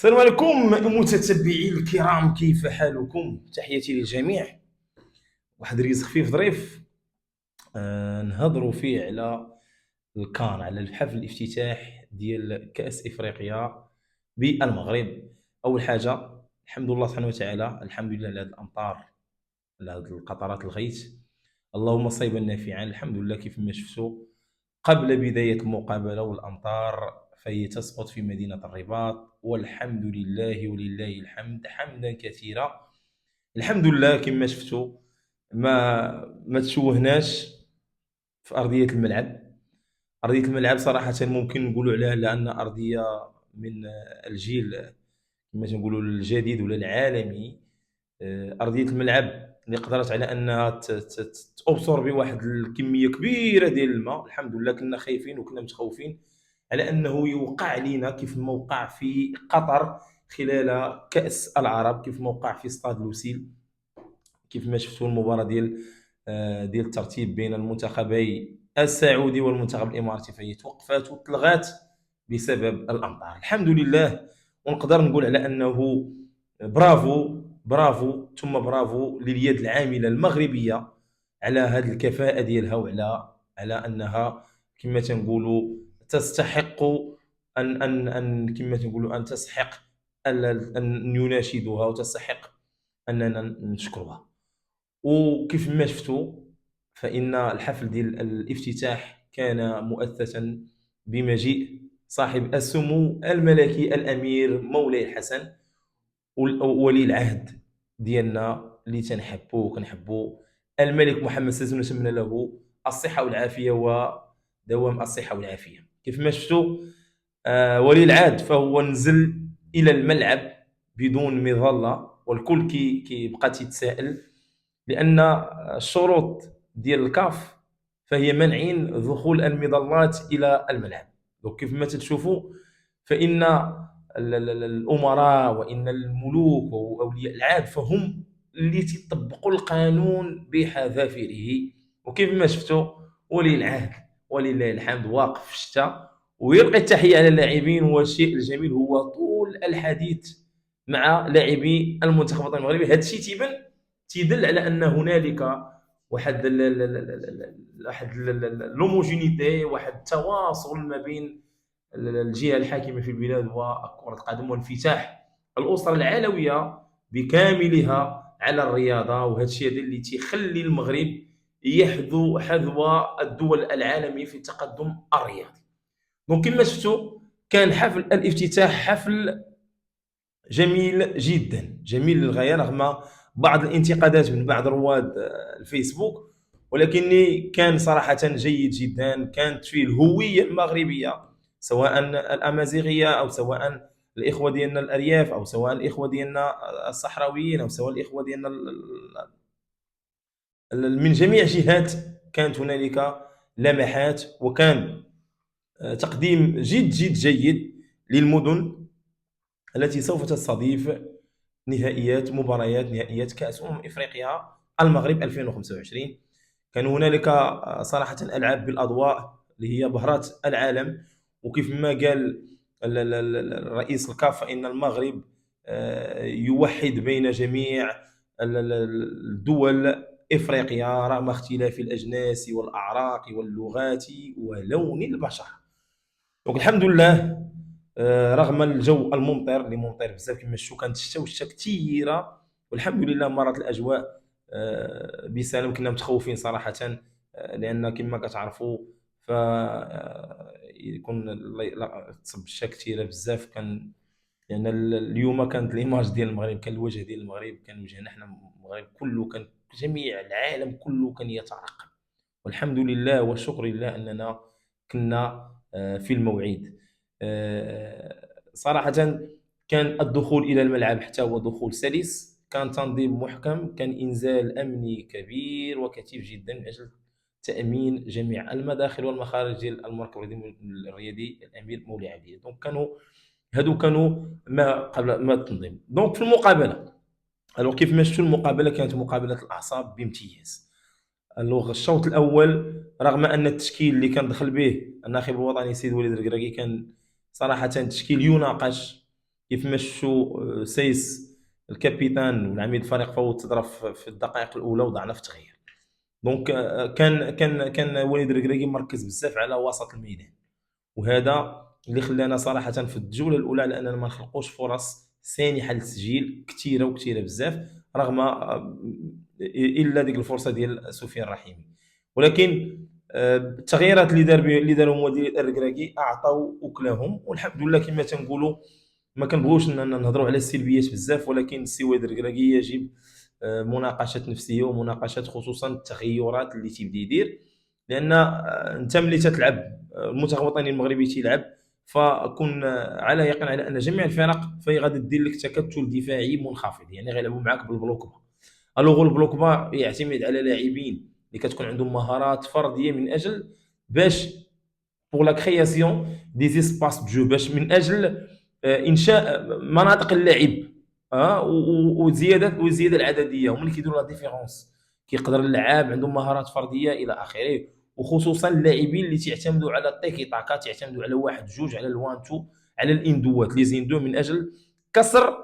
السلام عليكم متتبعي الكرام، كيف حالكم؟ تحياتي للجميع. واحد الريز خفيف ظريف. نهضروا فيه على على الحفل الافتتاح ديال كأس إفريقيا بالمغرب. أول حاجة، الحمد لله سبحانه وتعالى، الحمد لله على هذه الأمطار، على هذه القطرات الغيث. اللهم صيبا نافعا. الحمد لله كيف ما شفتوا قبل بداية المقابلة والأمطار فهي تسقط في مدينة الرباط، والحمد لله ولله الحمد حمدا كثيرا. الحمد لله كما شفتوا ما تشوهناش في أرضية الملعب. أرضية الملعب صراحة ممكن نقولوا عليها لأن أرضية من الجيل، كما تنقولوا، الجديد ولا العالمي. أرضية الملعب اللي قدرت على أنها تأبصر بواحد الكمية كبيرة ديال الماء. الحمد لله كنا خايفين وكنا متخوفين على أنه يوقع علينا كيف ما وقع في قطر خلال كأس العرب، كيف ما وقع في استاد لوسيل، كيف ما شفتوا المباراة ديال الترتيب بين المنتخبي السعودي والمنتخب الإماراتي، فهي توقفات وتلغات بسبب الأمطار. الحمد لله. ونقدر نقول على أنه برافو برافو ثم برافو لليد العاملة المغربية على هذه الكفاءة ديالها، على أنها كما تنقولوا تستحق أن كما تنقولوا أن تستحق أن يناشدوها، وتستحق أننا نشكرها. وكيف ما شفتوا فإن الحفل ديال الافتتاح كان مؤسسا بمجيء صاحب السمو الملكي الأمير مولاي الحسن، ولي العهد ديالنا اللي تنحبوه وكنحبوا الملك محمد السادس، ونتمنى له الصحة والعافية ودوام الصحة والعافية. كيف ما شفتوا ولي العهد فهو نزل إلى الملعب بدون مظلة، والكل كيبقى تيتساءل، لان الشروط ديال الكاف فهي منعين دخول المظلات الى الملعب. دونك كيف ما تشوفوا فان الامراء وان الملوك واولياء العهد فهم اللي تيطبقوا القانون بحذافيره. وكيف ما شفتوا ولي العهد ولله الحمد واقف في الشتاء ويلقي التحيه على اللاعبين. والشيء الجميل هو طول الحديث مع لاعبي المنتخب الوطني المغربي. هذا الشيء تيدل على ان هنالك واحد لوموجينيتي، واحد التواصل ما بين الجهه الحاكمه في البلاد وكره القدم، وانفتاح الاسره العلويه بكاملها على الرياضه. وهذا الشيء اللي تيخلي المغرب يحذو حذو الدول العالميه في التقدم الرياضي. دونك كما شفتوا كان حفل الافتتاح حفل جميل جدا، جميل للغايه، رغم بعض الانتقادات من بعض رواد الفيسبوك، ولكني كان صراحه جيد جدا. كانت فيه الهويه المغربيه، سواء الامازيغيه او سواء الاخوه ديالنا الارياف، او سواء الاخوه ديالنا الصحراويين، او سواء الاخوه ديالنا من جميع جهات. كانت هنالك لمحات، وكان تقديم جد جد جيد للمدن التي سوف تستضيف نهائيات كأس إفريقيا المغرب 2025. كان هنالك صراحة ألعاب بالأضواء اللي هي بهرات العالم. وكيف ما قال رئيس الكاف فإن المغرب يوحد بين جميع الدول إفريقيا رغم اختلاف الأجناس والأعراق واللغات ولون البشر. دونك الحمد لله، رغم الجو الممطر اللي ممطر بزاف كما شفتوا، كانت الشتا والشتا كثيره، والحمد لله مرت الاجواء بسلام. كنا متخوفين صراحه، لان كما كتعرفوا ف يكون تصب الشتا كثيره بزاف. كان لان اليوم كانت ليماج ديال المغرب، كان الوجه ديال المغرب، كان وجهنا احنا المغرب كله، كان جميع العالم كله كان يترقب. والحمد لله والشكر لله اننا كنا في الموعد. صراحة كان الدخول إلى الملعب حتى هو دخول سلس، كان تنظيم محكم، كان إنزال أمني كبير وكثيف جدا من أجل تأمين جميع المداخل والمخارج ديال المركب الرياضي الأمير مولاي عبد. دونك كانوا ما قبل ما التنظيم. دونك في المقابلة، كيف ما شفتوا المقابلة كانت مقابلة الأعصاب بامتياز. الشوط الاول، رغم ان التشكيل اللي كان دخل به الناخب الوطني سيد وليد الركراكي كان صراحه تشكيل يناقش، كيف مشوا سايس الكابيتان والعميد الفريق فوت تضرب في الدقائق الاولى وضعنا في التغيير. دونك كان وليد الركراكي مركز بزاف على وسط الميدان، وهذا اللي خلانا صراحه في الجوله الاولى على اننا ما نخلقوش فرص سانحه للتسجيل كثيره وكثيره بزاف، رغم الا ديك الفرصه ديال سفيان الرحيمي. ولكن التغييرات اللي دارهم مدير الركراكي اعطوا اكلهم، والحمد لله كما تنقولوا. ما كنبغوش اننا نهضروا على السلبيات بزاف، ولكن السي وليد الركراكي يجب مناقشات نفسيه ومناقشات خصوصا التغيرات اللي تيبدا يدير. لان انت ملي تتلعب المنتخب الوطني المغربي تيلعب، فكن على يقين على ان جميع الفرق فهي غادي دير لك تكتل دفاعي منخفض، يعني غيلعبوا معاك بالبلوك با. الوغ البلوك با يعتمد على لاعبين اللي كتكون عندهم مهارات فرديه من اجل باش بور لا كرياسيون دي زيسباس دو جو، باش من اجل انشاء مناطق اللعب والزياده العدديه، هما اللي كيديروا لا ديفيرونس. كيقدر اللاعب عندهم مهارات فرديه الى اخره، وخصوصا اللاعبين اللي تعتمدوا على التيكي تاكا، تعتمدوا على واحد جوج، على الوان تو، على الاندوات لي زيندو من اجل كسر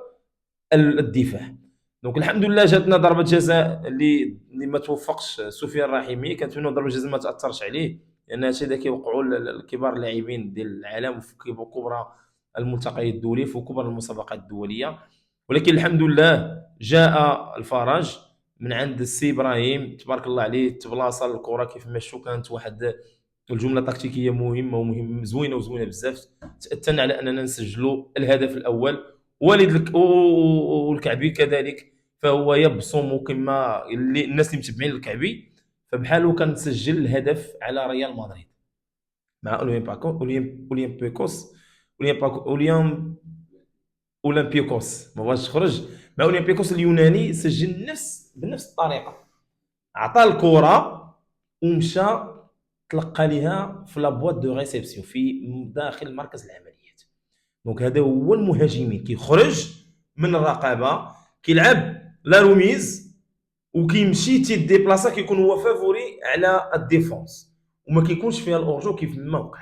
الدفاع. دونك الحمد لله جاتنا ضربه جزاء اللي ما توفقش سفيان الرحيمي، كنتمنوا ضربه جزاء ما تاثرش عليه، لان هادشي هذا كيوقعوا الكبار اللاعبين ديال العالم في كبرى الملتقيات الدوليه، في كبرى المسابقات الدوليه. ولكن الحمد لله جاء الفرج من عند السي ابراهيم تبارك الله عليه، تبلاصه الكره كيف مشوا. كانت واحد الجمله تكتيكيه مهمه زوينه بزاف، تاثرنا على اننا نسجلوا الهدف الاول. والد والكعبي كذلك، فهو يبصم كما اللي الناس اللي متبعين الكعبي، فبحاله كان سجل الهدف على ريال مدريد مع اولمبيكوس اولمبيكوس ما بغاش تخرج مع اولمبيكوس اليوناني، سجل بنفس الطريقه. عطى الكره ومشى تلقى لها في لابواط دو ريسبسيون في داخل مركز العمليات. دونك هذا هو المهاجمين، كيخرج من الرقابه، كيلعب لا روميز وكيمشي تيديبلاصا، كيكون هو فافوري على الديفونس وما كيكونش فيها الاورجو كيف ما وقع.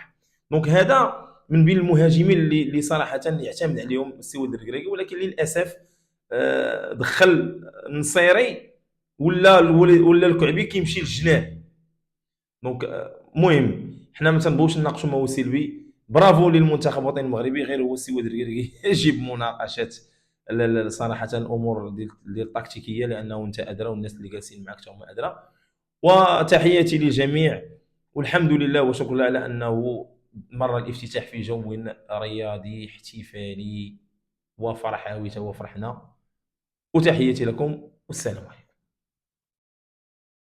دونك هذا من بين المهاجمين اللي صراحه يعتمد عليهم السي وليد الركراكي. ولكن للاسف دخل النصيري ولا الكعبي كيمشي للجنان. دونك المهم حنا ما تنبغوش نناقشوا ما هو سلبي. برافو للمنتخب الوطني المغربي، غير هو السي وليد الركراكي يجب مناقشات صراحه الامور ديال التكتيكيه، لانه انت ادرى والناس اللي جالسين معك حتى هما ادرى. وتحياتي للجميع، والحمد لله وشكر الله على انه مر الافتتاح في جو رياضي احتفالي وفرحاوي وفرحنا. وتحياتي لكم والسلام عليكم.